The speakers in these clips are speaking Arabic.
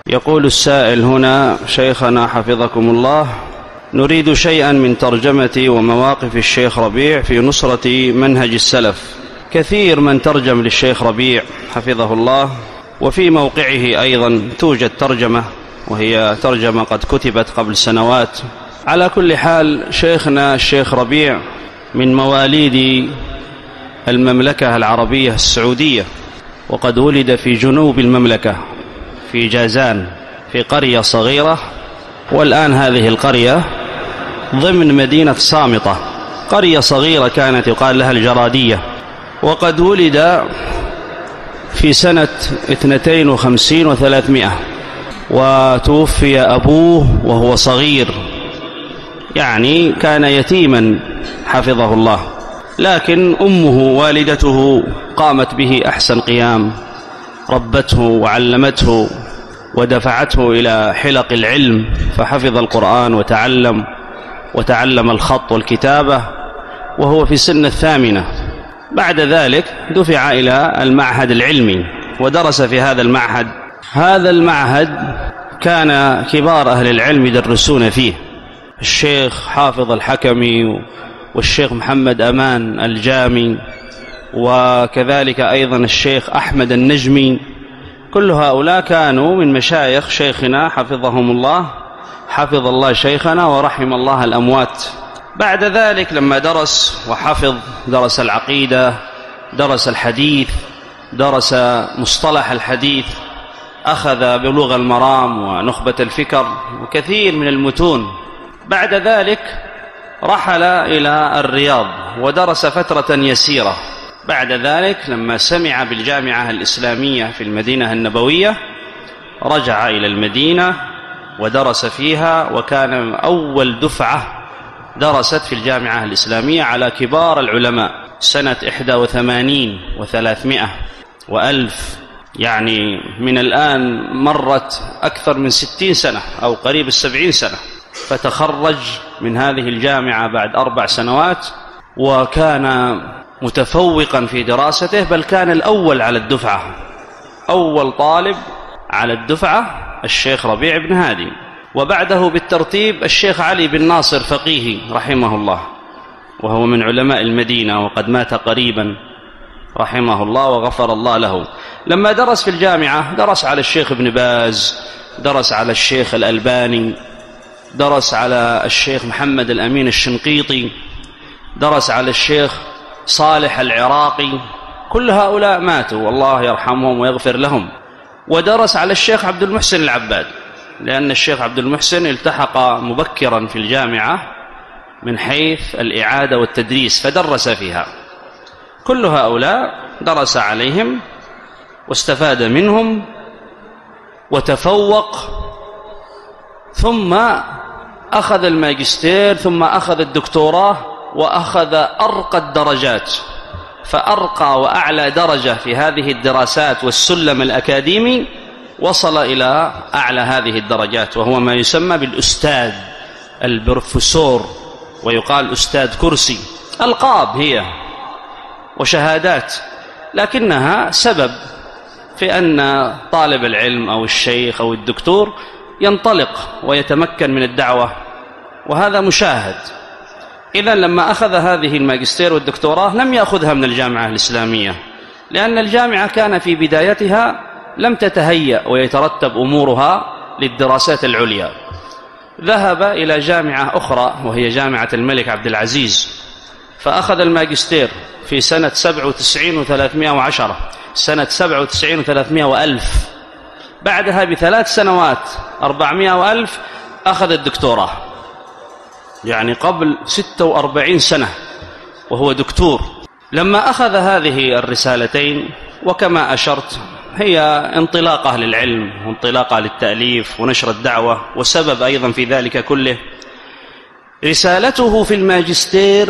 يقول السائل هنا: شيخنا حفظكم الله، نريد شيئا من ترجمة ومواقف الشيخ ربيع في نصرة منهج السلف. كثير من ترجم للشيخ ربيع حفظه الله، وفي موقعه أيضا توجد ترجمة، وهي ترجمة قد كتبت قبل سنوات. على كل حال، شيخنا الشيخ ربيع من مواليد المملكة العربية السعودية، وقد ولد في جنوب المملكة في جازان، في قرية صغيرة، والآن هذه القرية ضمن مدينة صامتة، قرية صغيرة كانت يقال لها الجرادية. وقد ولد في سنة 52 و300، وتوفي أبوه وهو صغير، يعني كان يتيما حفظه الله، لكن أمه والدته قامت به أحسن قيام، ربته وعلمته ودفعته إلى حلق العلم، فحفظ القرآن وتعلم الخط والكتابة وهو في سن 8. بعد ذلك دفع إلى المعهد العلمي ودرس في هذا المعهد. هذا المعهد كان كبار أهل العلم يدرسون فيه، الشيخ حافظ الحكمي والشيخ محمد أمان الجامي، وكذلك أيضا الشيخ أحمد النجمي. كل هؤلاء كانوا من مشايخ شيخنا حفظهم الله، حفظ الله شيخنا ورحم الله الأموات. بعد ذلك لما درس وحفظ، درس العقيدة، درس الحديث، درس مصطلح الحديث، أخذ بلوغ المرام ونخبة الفكر وكثير من المتون. بعد ذلك رحل إلى الرياض ودرس فترة يسيرة. بعد ذلك لما سمع بالجامعة الإسلامية في المدينة النبوية رجع إلى المدينة ودرس فيها، وكان أول دفعة درست في الجامعة الإسلامية على كبار العلماء سنة 81 و300 و1000، يعني من الآن مرت أكثر من 60 سنة أو قريب 70 سنة. فتخرج من هذه الجامعة بعد 4 سنوات، وكان متفوقا في دراسته، بل كان الأول على الدفعة، أول طالب على الدفعة الشيخ ربيع بن هادي، وبعده بالترتيب الشيخ علي بن ناصر فقيهي رحمه الله، وهو من علماء المدينة وقد مات قريبا رحمه الله وغفر الله له. لما درس في الجامعة درس على الشيخ ابن باز، درس على الشيخ الألباني، درس على الشيخ محمد الأمين الشنقيطي، درس على الشيخ صالح العراقي. كل هؤلاء ماتوا والله يرحمهم ويغفر لهم. ودرس على الشيخ عبد المحسن العباد، لأن الشيخ عبد المحسن التحق مبكرا في الجامعة من حيث الإعادة والتدريس فدرس فيها. كل هؤلاء درس عليهم واستفاد منهم وتفوق، ثم أخذ الماجستير، ثم أخذ الدكتوراه، وأخذ أرقى الدرجات، فأرقى وأعلى درجة في هذه الدراسات والسلم الأكاديمي وصل إلى أعلى هذه الدرجات، وهو ما يسمى بالأستاذ، البروفيسور، ويقال أستاذ كرسي. ألقاب هي وشهادات، لكنها سبب في أن طالب العلم أو الشيخ أو الدكتور ينطلق ويتمكن من الدعوة، وهذا مشاهد. إذن لما أخذ هذه الماجستير والدكتوراه لم يأخذها من الجامعة الإسلامية، لأن الجامعة كان في بدايتها لم تتهيأ ويترتب أمورها للدراسات العليا. ذهب إلى جامعة أخرى وهي جامعة الملك عبد العزيز، فأخذ الماجستير في سنة 97 و310، سنة 97 و300 و1000. بعدها ب3 سنوات 400 و1000 أخذ الدكتوراه، يعني قبل 46 سنة وهو دكتور. لما أخذ هذه الرسالتين، وكما أشرت هي انطلاقة للعلم وانطلاقة للتأليف ونشر الدعوة، وسبب أيضا في ذلك كله رسالته في الماجستير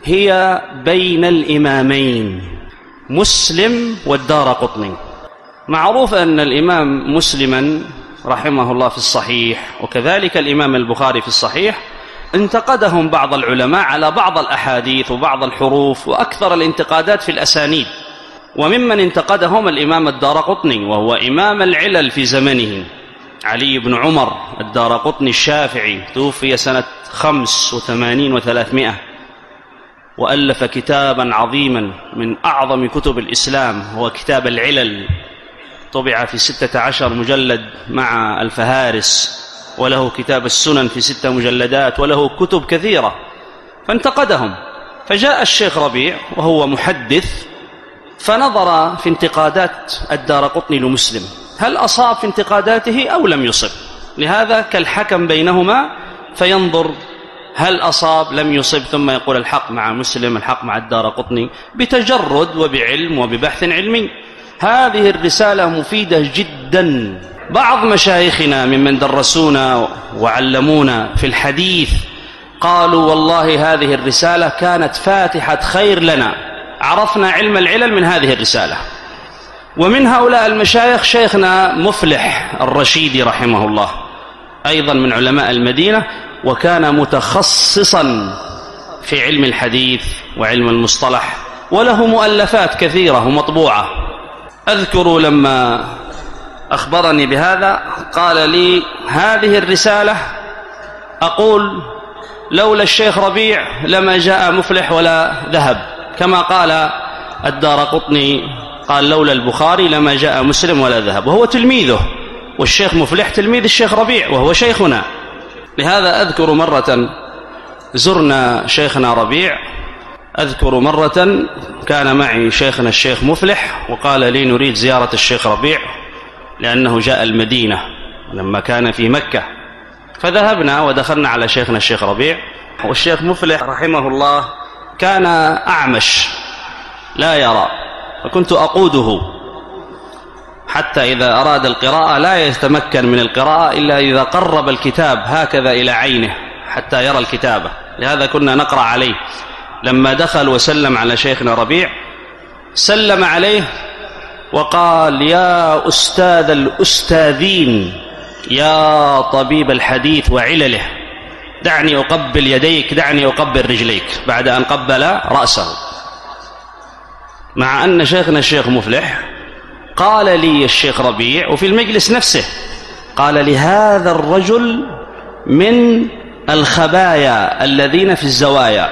هي بين الإمامين مسلم والدارقطني. معروف أن الإمام مسلما رحمه الله في الصحيح، وكذلك الإمام البخاري في الصحيح، انتقدهم بعض العلماء على بعض الأحاديث وبعض الحروف، وأكثر الانتقادات في الأسانيد، وممن انتقدهم الإمام الدارقطني، وهو إمام العلل في زمنه، علي بن عمر الدارقطني الشافعي، توفي سنة 85 و300، وألف كتابا عظيما من أعظم كتب الإسلام، هو كتاب العلل، طبع في 16 مجلد مع الفهارس، وله كتاب السنن في 6 مجلدات، وله كتب كثيرة، فانتقدهم. فجاء الشيخ ربيع وهو محدث فنظر في انتقادات الدارقطني لمسلم، هل أصاب في انتقاداته أو لم يصب؟ لهذا كالحكم بينهما، فينظر هل أصاب لم يصب، ثم يقول الحق مع مسلم، الحق مع الدارقطني، بتجرد وبعلم وببحث علمي. هذه الرسالة مفيدة جدا. بعض مشايخنا ممن درسونا وعلمونا في الحديث قالوا والله هذه الرسالة كانت فاتحة خير لنا، عرفنا علم العلل من هذه الرسالة. ومن هؤلاء المشايخ شيخنا مفلح الرشيدي رحمه الله، أيضا من علماء المدينة، وكان متخصصا في علم الحديث وعلم المصطلح، وله مؤلفات كثيرة ومطبوعة. أذكر لما أخبرني بهذا قال لي هذه الرسالة أقول لولا الشيخ ربيع لما جاء مفلح ولا ذهب، كما قال الدارقطني قال لولا البخاري لما جاء مسلم ولا ذهب، وهو تلميذه، والشيخ مفلح تلميذ الشيخ ربيع وهو شيخنا. لهذا أذكر مرة زرنا شيخنا ربيع، أذكر مرة كان معي شيخنا الشيخ مفلح وقال لي نريد زيارة الشيخ ربيع لأنه جاء المدينة لما كان في مكة، فذهبنا ودخلنا على شيخنا الشيخ ربيع. والشيخ مفلح رحمه الله كان أعمش لا يرى، فكنت أقوده حتى إذا أراد القراءة لا يتمكن من القراءة إلا إذا قرب الكتاب هكذا إلى عينه حتى يرى الكتابة. لهذا كنا نقرأ عليه. لما دخل وسلم على شيخنا ربيع سلم عليه وقال يا أستاذ الأستاذين، يا طبيب الحديث وعلله، دعني أقبل يديك، دعني أقبل رجليك، بعد أن قبل رأسه. مع أن شيخنا الشيخ مفلح قال لي الشيخ ربيع وفي المجلس نفسه قال لي هذا الرجل من الخبايا الذين في الزوايا،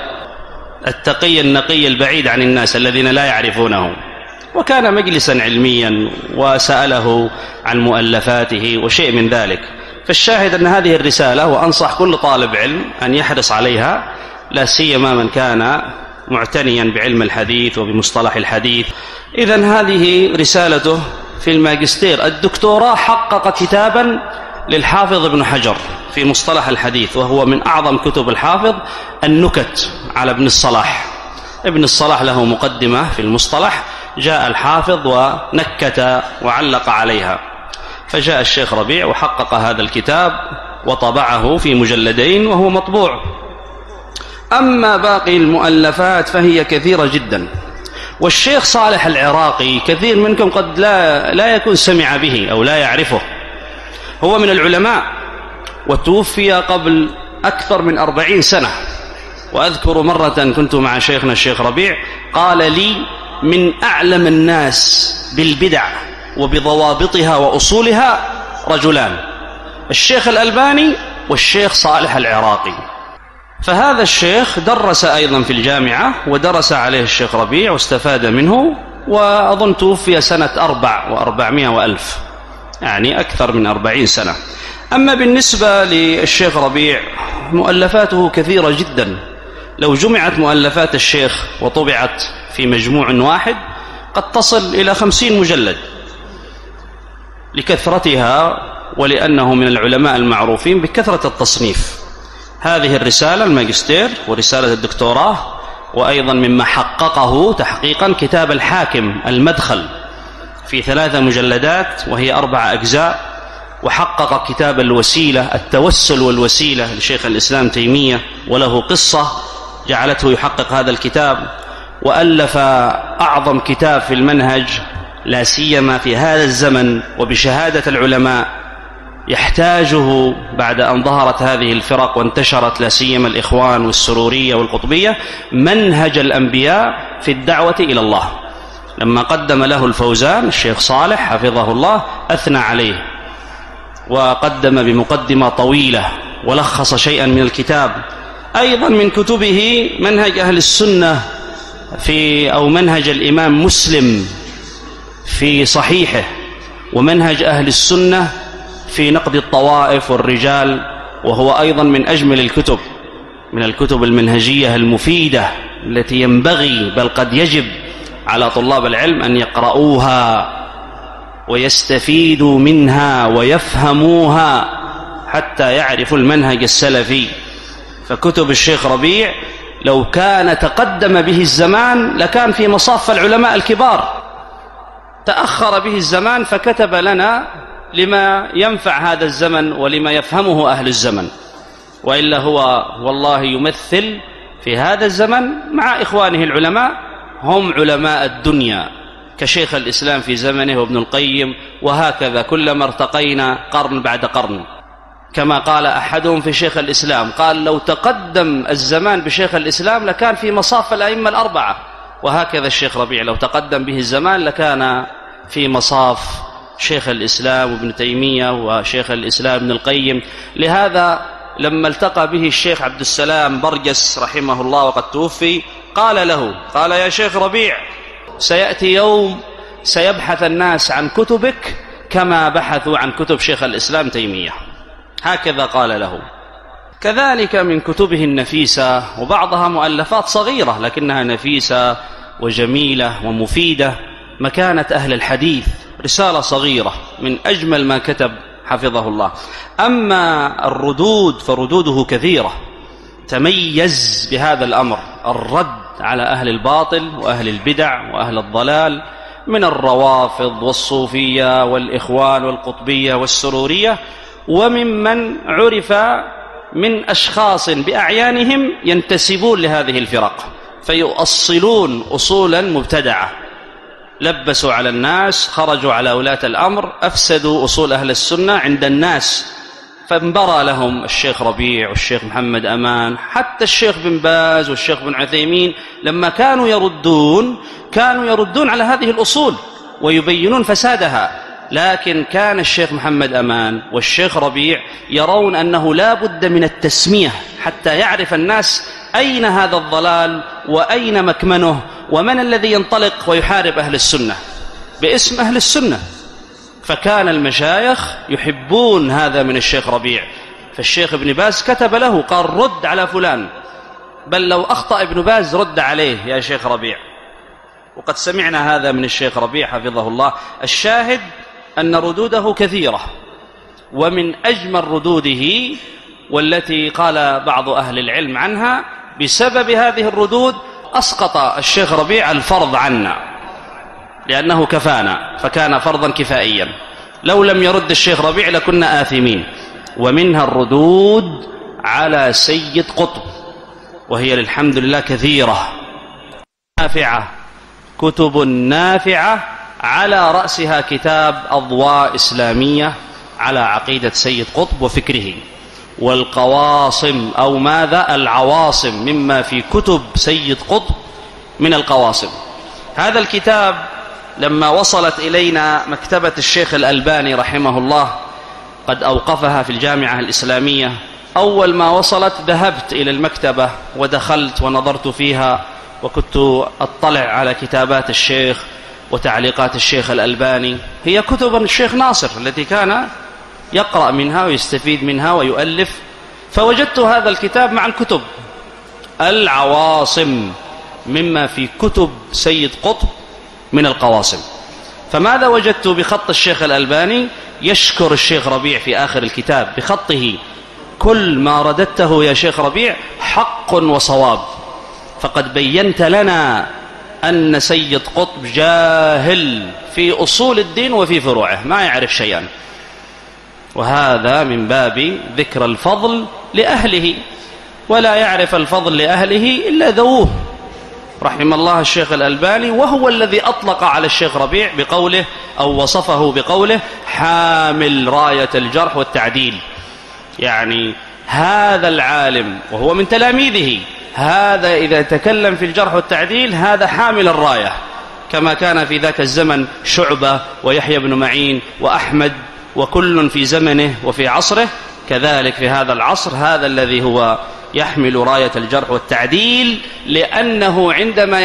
التقي النقي البعيد عن الناس الذين لا يعرفونه. وكان مجلسا علميا وسأله عن مؤلفاته وشيء من ذلك. فالشاهد أن هذه الرسالة، وأنصح كل طالب علم أن يحرص عليها، لا سيما من كان معتنيا بعلم الحديث وبمصطلح الحديث. إذن هذه رسالته في الماجستير. الدكتوراه حقق كتابا للحافظ ابن حجر في مصطلح الحديث، وهو من أعظم كتب الحافظ، النكت على ابن الصلاح. ابن الصلاح له مقدمة في المصطلح، جاء الحافظ ونكت وعلق عليها، فجاء الشيخ ربيع وحقق هذا الكتاب وطبعه في مجلدين وهو مطبوع. أما باقي المؤلفات فهي كثيرة جدا. والشيخ صالح العراقي كثير منكم قد لا يكون سمع به أو لا يعرفه، هو من العلماء وتوفي قبل أكثر من 40 سنة. وأذكر مرة كنت مع شيخنا الشيخ ربيع قال لي من أعلم الناس بالبدع وبضوابطها وأصولها رجلان، الشيخ الألباني والشيخ صالح العراقي. فهذا الشيخ درس أيضا في الجامعة ودرس عليه الشيخ ربيع واستفاد منه، وأظن توفي سنة 400 وألف، يعني أكثر من 40 سنة. أما بالنسبة للشيخ ربيع مؤلفاته كثيرة جدا، لو جمعت مؤلفات الشيخ وطبعت في مجموع واحد قد تصل إلى 50 مجلد لكثرتها، ولأنه من العلماء المعروفين بكثرة التصنيف. هذه الرسالة الماجستير ورسالة الدكتوراه، وأيضا مما حققه تحقيقا كتاب الحاكم المدخل في 3 مجلدات وهي 4 أجزاء، وحقق كتاب الوسيلة التوسل والوسيلة لشيخ الإسلام تيمية، وله قصة جعلته يحقق هذا الكتاب. وألف أعظم كتاب في المنهج لا سيما في هذا الزمن وبشهادة العلماء يحتاجه بعد أن ظهرت هذه الفرق وانتشرت لا سيما الإخوان والسرورية والقطبية، منهج الأنبياء في الدعوة إلى الله لما قدم له الفوزان الشيخ صالح حفظه الله أثنى عليه وقدم بمقدمة طويلة ولخص شيئا من الكتاب. أيضا من كتبه منهج أهل السنة أو منهج الإمام مسلم في صحيحه، ومنهج أهل السنة في نقد الطوائف والرجال، وهو أيضا من أجمل الكتب، من الكتب المنهجية المفيدة التي ينبغي بل قد يجب على طلاب العلم أن يقرؤوها ويستفيدوا منها ويفهموها حتى يعرفوا المنهج السلفي. فكتب الشيخ ربيع لو كان تقدم به الزمان لكان في مصاف العلماء الكبار، تأخر به الزمان فكتب لنا لما ينفع هذا الزمن ولما يفهمه أهل الزمن، وإلا هو والله يمثل في هذا الزمن مع إخوانه العلماء، هم علماء الدنيا كشيخ الإسلام في زمنه وابن القيم، وهكذا كلما ارتقينا قرن بعد قرن. كما قال أحدهم في شيخ الإسلام، قال لو تقدم الزمان بشيخ الإسلام لكان في مصاف الأئمة الأربعة، وهكذا الشيخ ربيع لو تقدم به الزمان لكان في مصاف شيخ الإسلام وابن تيمية وشيخ الإسلام ابن القيم. لهذا لما التقى به الشيخ عبد السلام برجس رحمه الله وقد توفي قال له، قال يا شيخ ربيع سيأتي يوم سيبحث الناس عن كتبك كما بحثوا عن كتب شيخ الإسلام تيمية، هكذا قال له. كذلك من كتبه النفيسة، وبعضها مؤلفات صغيرة لكنها نفيسة وجميلة ومفيدة، مكانة أهل الحديث، رسالة صغيرة من أجمل ما كتب حفظه الله. أما الردود فردوده كثيرة، تميز بهذا الأمر، الرد على أهل الباطل وأهل البدع وأهل الضلال من الروافض والصوفية والإخوان والقطبية والسرورية، وممن عرف من أشخاص بأعيانهم ينتسبون لهذه الفرق فيؤصلون أصولا مبتدعة، لبسوا على الناس، خرجوا على ولاة الأمر، أفسدوا أصول أهل السنة عند الناس، فانبرى لهم الشيخ ربيع والشيخ محمد أمان، حتى الشيخ بن باز والشيخ بن عثيمين لما كانوا يردون على هذه الأصول ويبينون فسادها. لكن كان الشيخ محمد أمان والشيخ ربيع يرون أنه لا بد من التسمية حتى يعرف الناس أين هذا الضلال وأين مكمنه ومن الذي ينطلق ويحارب أهل السنة باسم أهل السنة. فكان المشايخ يحبون هذا من الشيخ ربيع، فالشيخ ابن باز كتب له قال رد على فلان، بل لو أخطأ ابن باز رد عليه يا شيخ ربيع، وقد سمعنا هذا من الشيخ ربيع حفظه الله. الشاهد أن ردوده كثيرة، ومن أجمل ردوده والتي قال بعض أهل العلم عنها بسبب هذه الردود أسقط الشيخ ربيع الفرض عنا لأنه كفانا، فكان فرضا كفائيا، لو لم يرد الشيخ ربيع لكنا آثمين. ومنها الردود على سيد قطب، وهي للحمد لله كثيرة نافعة، كتب نافعة، على رأسها كتاب أضواء إسلامية على عقيدة سيد قطب وفكره، والقواصم أو ماذا العواصم مما في كتب سيد قطب من القواصم. هذا الكتاب لما وصلت إلينا مكتبة الشيخ الألباني رحمه الله، قد أوقفها في الجامعة الإسلامية، أول ما وصلت ذهبت إلى المكتبة ودخلت ونظرت فيها، وكنت أطلع على كتابات الشيخ وتعليقات الشيخ الألباني، هي كتب الشيخ ناصر التي كان يقرأ منها ويستفيد منها ويؤلف، فوجدت هذا الكتاب مع الكتب العواصم مما في كتب سيد قطب من القواصم. فماذا وجدت بخط الشيخ الألباني؟ يشكر الشيخ ربيع في آخر الكتاب بخطه: كل ما رددته يا شيخ ربيع حق وصواب، فقد بينت لنا أن سيد قطب جاهل في أصول الدين وفي فروعه، ما يعرف شيئا، وهذا من باب ذكر الفضل لأهله، ولا يعرف الفضل لأهله إلا ذووه. رحم الله الشيخ الألباني، وهو الذي أطلق على الشيخ ربيع بقوله أو وصفه بقوله حامل راية الجرح والتعديل، يعني هذا العالم وهو من تلاميذه، هذا إذا تكلم في الجرح والتعديل هذا حامل الراية، كما كان في ذاك الزمن شعبة ويحيى بن معين وأحمد، وكل في زمنه وفي عصره، كذلك في هذا العصر هذا الذي هو يحمل راية الجرح والتعديل، لأنه عندما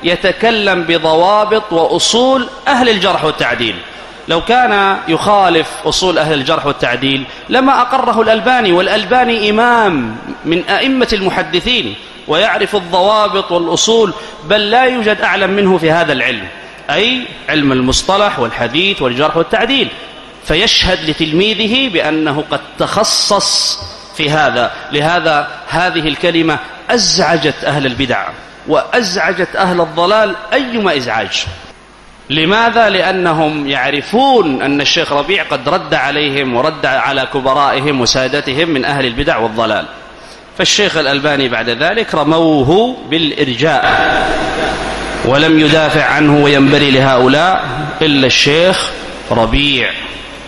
يتكلم بضوابط وأصول أهل الجرح والتعديل. لو كان يخالف أصول أهل الجرح والتعديل لما أقره الألباني، والألباني إمام من أئمة المحدثين ويعرف الضوابط والأصول، بل لا يوجد أعلم منه في هذا العلم، أي علم المصطلح والحديث والجرح والتعديل، فيشهد لتلميذه بأنه قد تخصص في هذا. لهذا هذه الكلمة أزعجت أهل البدع وأزعجت أهل الضلال أيما إزعاج. لماذا؟ لأنهم يعرفون أن الشيخ ربيع قد رد عليهم ورد على كبرائهم وسادتهم من أهل البدع والضلال. فالشيخ الألباني بعد ذلك رموه بالإرجاء، ولم يدافع عنه وينبري لهؤلاء إلا الشيخ ربيع،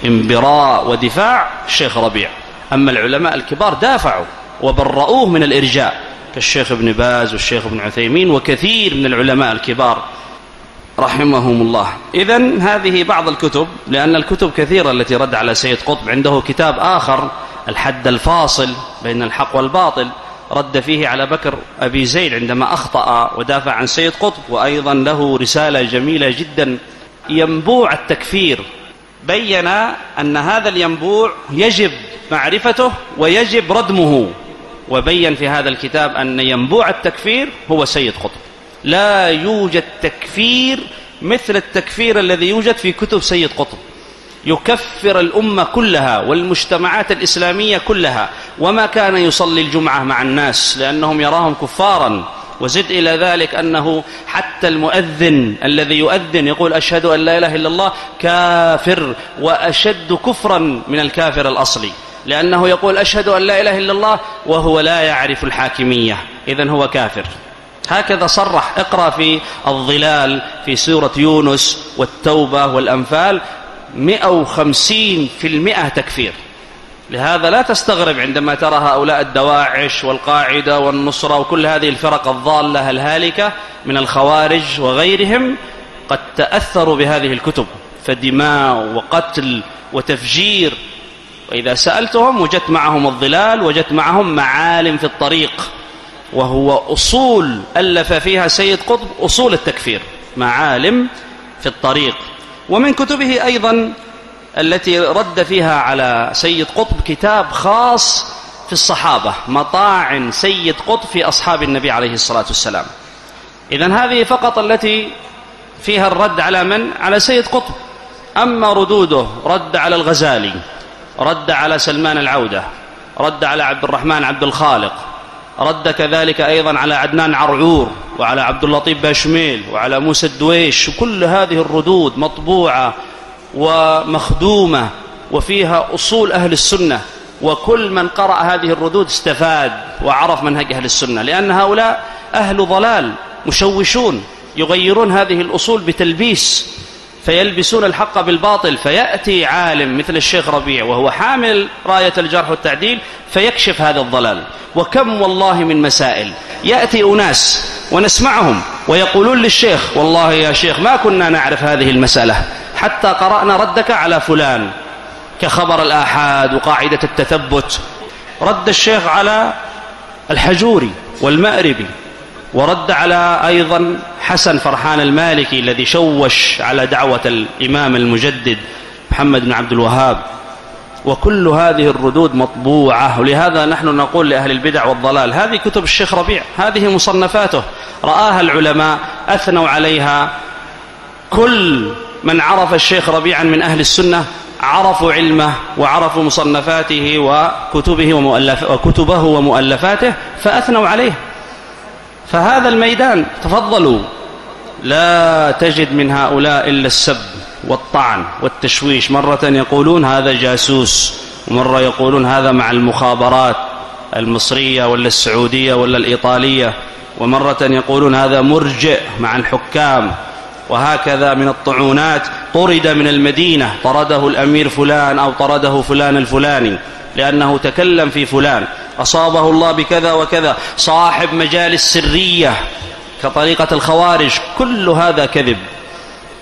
انبراء ودفاع الشيخ ربيع. أما العلماء الكبار دافعوا وبرؤوه من الإرجاء، كالشيخ ابن باز والشيخ ابن عثيمين وكثير من العلماء الكبار رحمهم الله. إذن هذه بعض الكتب، لأن الكتب كثيرة التي رد على سيد قطب. عنده كتاب آخر الحد الفاصل بين الحق والباطل، رد فيه على بكر أبي زيد عندما أخطأ ودافع عن سيد قطب. وأيضا له رسالة جميلة جدا، ينبوع التكفير، بين أن هذا الينبوع يجب معرفته ويجب ردمه، وبين في هذا الكتاب أن ينبوع التكفير هو سيد قطب. لا يوجد تكفير مثل التكفير الذي يوجد في كتب سيد قطب، يكفر الأمة كلها والمجتمعات الإسلامية كلها، وما كان يصلي الجمعة مع الناس لأنهم يراهم كفارا. وزد إلى ذلك أنه حتى المؤذن الذي يؤذن يقول أشهد أن لا إله إلا الله كافر، وأشد كفرا من الكافر الأصلي، لأنه يقول أشهد أن لا إله إلا الله وهو لا يعرف الحاكمية، إذن هو كافر. هكذا صرح، اقرأ في الظلال في سورة يونس والتوبة والأنفال، 150% تكفير. لهذا لا تستغرب عندما ترى هؤلاء الدواعش والقاعدة والنصرة وكل هذه الفرق الضالة الهالكة من الخوارج وغيرهم قد تأثروا بهذه الكتب، فدماء وقتل وتفجير. وإذا سألتهم وجدت معهم الظلال، وجدت معهم معالم في الطريق، وهو أصول ألف فيها سيد قطب أصول التكفير، معالم في الطريق. ومن كتبه أيضا التي رد فيها على سيد قطب كتاب خاص في الصحابة، مطاعن سيد قطب في أصحاب النبي عليه الصلاة والسلام. إذن هذه فقط التي فيها الرد على من؟ على سيد قطب. أما ردوده رد على الغزالي، رد على سلمان العودة، رد على عبد الرحمن عبد الخالق، رد كذلك أيضا على عدنان عرعور وعلى عبد اللطيف باشميل وعلى موسى الدويش. وكل هذه الردود مطبوعة ومخدومة وفيها أصول أهل السنة، وكل من قرأ هذه الردود استفاد وعرف منهج أهل السنة، لأن هؤلاء أهل ضلال مشوشون يغيرون هذه الأصول بتلبيس، فيلبسون الحق بالباطل. فيأتي عالم مثل الشيخ ربيع وهو حامل راية الجرح والتعديل فيكشف هذا الضلال. وكم والله من مسائل يأتي أناس ونسمعهم ويقولون للشيخ والله يا شيخ ما كنا نعرف هذه المسألة حتى قرأنا ردك على فلان، كخبر الآحاد وقاعدة التثبت. رد الشيخ على الحجوري والمأربي، ورد على أيضا حسن فرحان المالكي الذي شوش على دعوة الإمام المجدد محمد بن عبد الوهاب. وكل هذه الردود مطبوعة. ولهذا نحن نقول لأهل البدع والضلال هذه كتب الشيخ ربيع، هذه مصنفاته رآها العلماء أثنوا عليها. كل من عرف الشيخ ربيعا من أهل السنة عرفوا علمه وعرفوا مصنفاته وكتبه ومؤلفاته فأثنوا عليه. فهذا الميدان تفضلوا، لا تجد من هؤلاء إلا السب والطعن والتشويش. مرة يقولون هذا جاسوس، ومرة يقولون هذا مع المخابرات المصرية ولا السعودية ولا الإيطالية، ومرة يقولون هذا مرجئ مع الحكام. وهكذا من الطعونات. طرد من المدينة، طرده الأمير فلان أو طرده فلان الفلاني لأنه تكلم في فلان، أصابه الله بكذا وكذا. صاحب مجالس سرية كطريقة الخوارج، كل هذا كذب.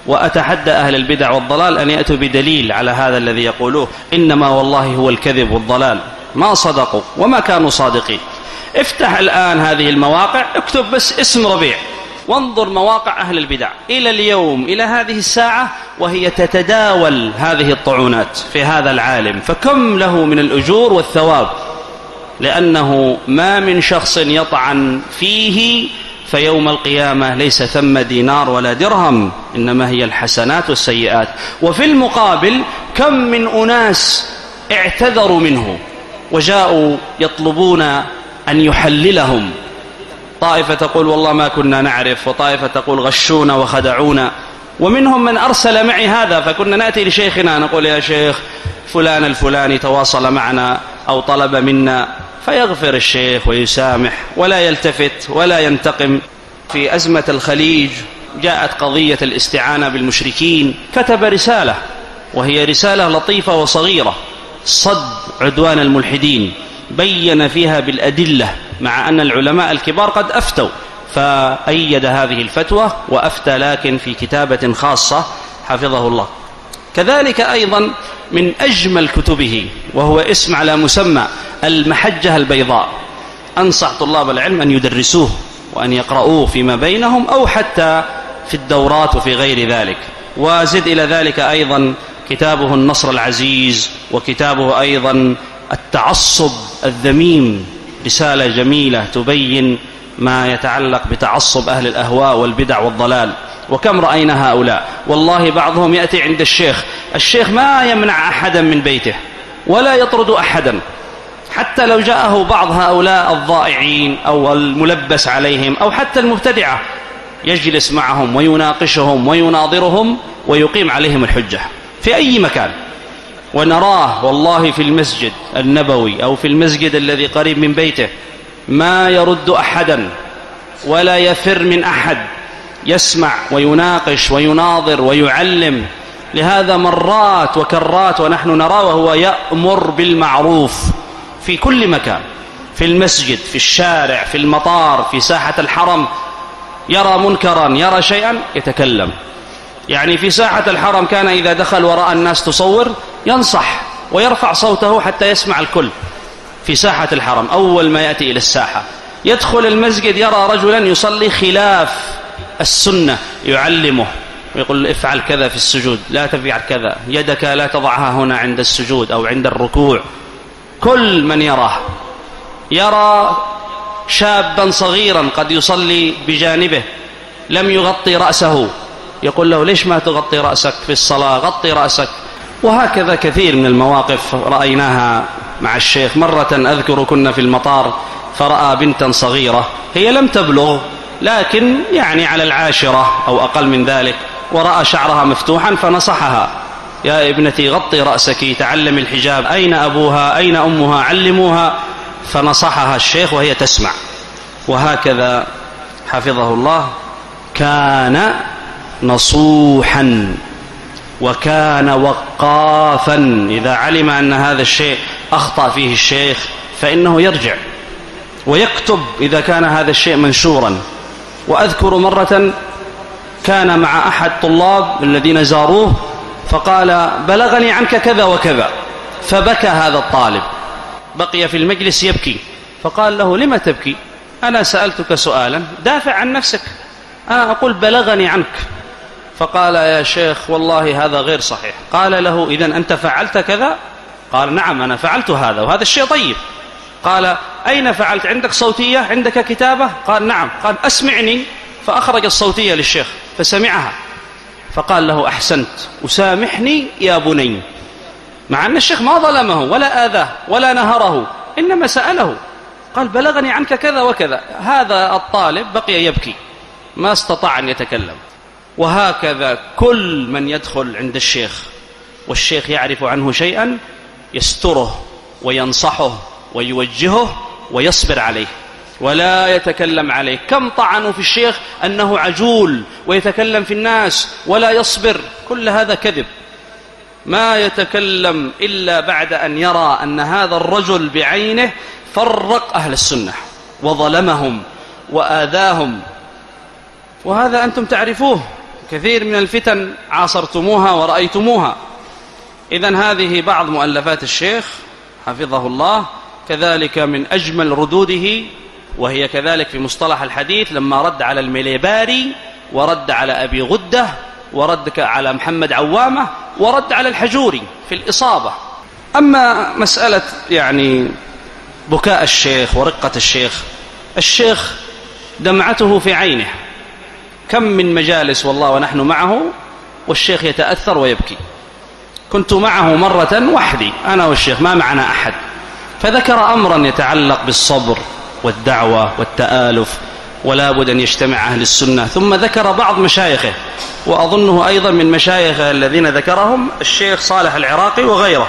وأتحدى أهل البدع والضلال أن يأتوا بدليل على هذا الذي يقولوه، إنما والله هو الكذب والضلال، ما صدقوا وما كانوا صادقين. افتح الآن هذه المواقع، اكتب بس اسم ربيع وانظر مواقع أهل البدع إلى اليوم، إلى هذه الساعة، وهي تتداول هذه الطعونات في هذا العالم، فكم له من الأجور والثواب، لأنه ما من شخص يطعن فيه فيوم القيامة ليس ثم دينار ولا درهم، إنما هي الحسنات والسيئات. وفي المقابل كم من أناس اعتذروا منه وجاءوا يطلبون أن يحللهم، طائفة تقول والله ما كنا نعرف، وطائفة تقول غشونا وخدعونا. ومنهم من أرسل معي هذا، فكنا نأتي لشيخنا نقول يا شيخ فلان الفلاني تواصل معنا أو طلب منا، فيغفر الشيخ ويسامح ولا يلتفت ولا ينتقم. في أزمة الخليج جاءت قضية الاستعانة بالمشركين، كتب رسالة، وهي رسالة لطيفة وصغيرة، صد عدوان الملحدين، بين فيها بالأدلة، مع أن العلماء الكبار قد أفتوا، فأيد هذه الفتوى وأفتى، لكن في كتابة خاصة حفظه الله. كذلك أيضا من أجمل كتبه، وهو اسم على مسمى، المحجة البيضاء، أنصح طلاب العلم أن يدرسوه وأن يقرؤوه فيما بينهم أو حتى في الدورات وفي غير ذلك. وزد إلى ذلك أيضا كتابه النصر العزيز، وكتابه أيضا التعصب الذميم، رسالة جميلة تبين ما يتعلق بتعصب أهل الأهواء والبدع والضلال. وكم رأينا هؤلاء، والله بعضهم يأتي عند الشيخ ما يمنع أحدا من بيته ولا يطرد أحدا، حتى لو جاءه بعض هؤلاء الضائعين أو الملبس عليهم أو حتى المبتدعة، يجلس معهم ويناقشهم ويناظرهم ويقيم عليهم الحجة في أي مكان. ونراه والله في المسجد النبوي أو في المسجد الذي قريب من بيته ما يرد أحدا ولا يفر من أحد، يسمع ويناقش ويناظر ويعلم. لهذا مرات وكرات ونحن نراه وهو يأمر بالمعروف في كل مكان، في المسجد، في الشارع، في المطار، في ساحة الحرم، يرى منكرا يرى شيئا يتكلم. يعني في ساحة الحرم كان إذا دخل ورأى الناس تصور ينصح ويرفع صوته حتى يسمع الكل في ساحة الحرم. أول ما يأتي إلى الساحة يدخل المسجد يرى رجلا يصلي خلاف السنة يعلمه ويقول افعل كذا في السجود، لا تفعل كذا، يدك لا تضعها هنا عند السجود أو عند الركوع. كل من يراه، يرى شابا صغيرا قد يصلي بجانبه لم يغطي رأسه، يقول له ليش ما تغطي رأسك في الصلاة، غطي رأسك. وهكذا كثير من المواقف رأيناها مع الشيخ. مرة أذكر كنا في المطار فرأى بنتا صغيرة، هي لم تبلغ لكن يعني على العاشرة أو أقل من ذلك، ورأى شعرها مفتوحا فنصحها، يا ابنتي غطي رأسك، تعلم الحجاب، أين أبوها أين أمها، علموها. فنصحها الشيخ وهي تسمع. وهكذا حفظه الله كان نصوحا وكان وقافا، إذا علم أن هذا الشيء أخطأ فيه الشيخ فإنه يرجع ويكتب إذا كان هذا الشيء منشورا. وأذكر مرة كان مع أحد طلاب الذين زاروه فقال بلغني عنك كذا وكذا، فبكى هذا الطالب، بقي في المجلس يبكي، فقال له لما تبكي؟ أنا سألتك سؤالا دافع عن نفسك، أنا أقول بلغني عنك. فقال يا شيخ والله هذا غير صحيح. قال له إذن أنت فعلت كذا؟ قال نعم أنا فعلت هذا وهذا الشيء طيب. قال أين فعلت؟ عندك صوتية؟ عندك كتابة؟ قال نعم. قال أسمعني، فأخرج الصوتية للشيخ فسمعها، فقال له أحسنت وسامحني يا بني، مع أن الشيخ ما ظلمه ولا آذاه ولا نهره، إنما سأله، قال بلغني عنك كذا وكذا. هذا الطالب بقي يبكي ما استطاع أن يتكلم. وهكذا كل من يدخل عند الشيخ والشيخ يعرف عنه شيئا يستره وينصحه ويوجهه ويصبر عليه ولا يتكلم عليه. كم طعنوا في الشيخ أنه عجول ويتكلم في الناس ولا يصبر، كل هذا كذب. ما يتكلم إلا بعد أن يرى أن هذا الرجل بعينه فرق أهل السنة وظلمهم وآذاهم. وهذا أنتم تعرفوه، كثير من الفتن عاصرتموها ورأيتموها. إذن هذه بعض مؤلفات الشيخ حفظه الله، كذلك من أجمل ردوده وهي كذلك في مصطلح الحديث، لما رد على المليباري ورد على أبي غدة ورد على محمد عوامة ورد على الحجوري في الإصابة. أما مسألة يعني بكاء الشيخ ورقة الشيخ دمعته في عينه، كم من مجالس والله ونحن معه والشيخ يتأثر ويبكي. كنت معه مرة وحدي أنا والشيخ، ما معنا أحد، فذكر أمرا يتعلق بالصبر والدعوة والتآلف ولا بد أن يجتمع أهل السنة، ثم ذكر بعض مشايخه، وأظنه أيضا من مشايخه الذين ذكرهم الشيخ صالح العراقي وغيره،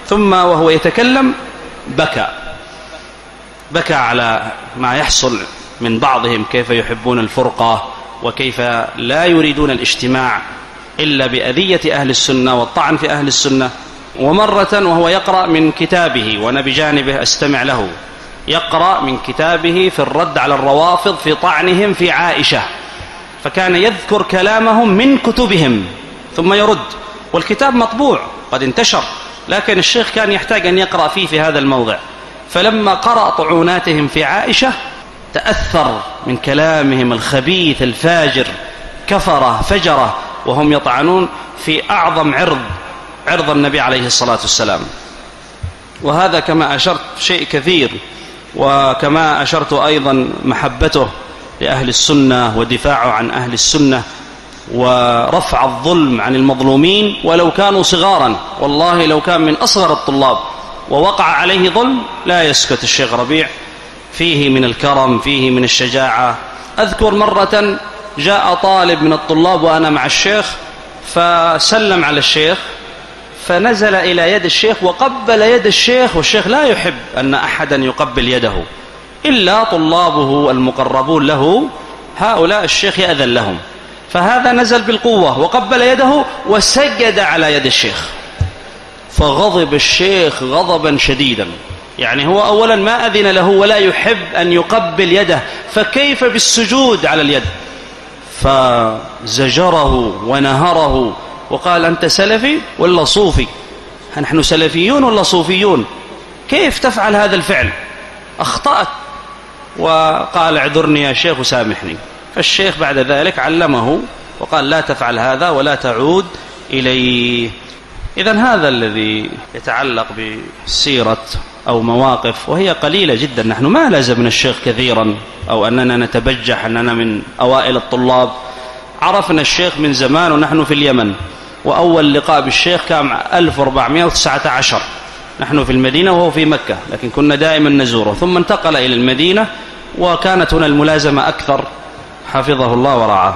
ثم وهو يتكلم بكى على ما يحصل من بعضهم، كيف يحبون الفرقة وكيف لا يريدون الاجتماع إلا بأذية أهل السنة والطعن في أهل السنة. ومرة وهو يقرأ من كتابه وأنا بجانبه أستمع له، يقرأ من كتابه في الرد على الروافض في طعنهم في عائشة، فكان يذكر كلامهم من كتبهم ثم يرد، والكتاب مطبوع قد انتشر، لكن الشيخ كان يحتاج أن يقرأ فيه في هذا الموضع. فلما قرأ طعوناتهم في عائشة تأثر من كلامهم الخبيث الفاجر، كفرة فجرة، وهم يطعنون في أعظم عرض النبي عليه الصلاة والسلام. وهذا كما أشرت شيء كثير، وكما أشرت أيضا محبته لأهل السنة ودفاعه عن أهل السنة ورفع الظلم عن المظلومين ولو كانوا صغارا. والله لو كان من أصغر الطلاب ووقع عليه ظلم لا يسكت الشيخ ربيع، فيه من الكرم، فيه من الشجاعة. أذكر مرة جاء طالب من الطلاب وأنا مع الشيخ، فسلم على الشيخ، فنزل إلى يد الشيخ وقبل يد الشيخ، والشيخ لا يحب أن أحدا يقبل يده إلا طلابه المقربون له، هؤلاء الشيخ يأذن لهم، فهذا نزل بالقوة وقبل يده وسجد على يد الشيخ، فغضب الشيخ غضبا شديدا. يعني هو أولا ما أذن له ولا يحب أن يقبل يده، فكيف بالسجود على اليد؟ فزجره ونهره وقال: أنت سلفي ولا صوفي؟ نحن سلفيون ولا صوفيون؟ كيف تفعل هذا الفعل؟ أخطأت. وقال: اعذرني يا شيخ وسامحني. فالشيخ بعد ذلك علمه وقال: لا تفعل هذا ولا تعود إليه. إذن هذا الذي يتعلق بسيرة أو مواقف، وهي قليلة جدا. نحن ما لازمنا الشيخ كثيرا أو أننا نتبجح أننا من أوائل الطلاب. عرفنا الشيخ من زمان ونحن في اليمن، وأول لقاء بالشيخ كان 1419، نحن في المدينة وهو في مكة، لكن كنا دائما نزوره، ثم انتقل إلى المدينة وكانت هنا الملازمة أكثر، حفظه الله ورعاه.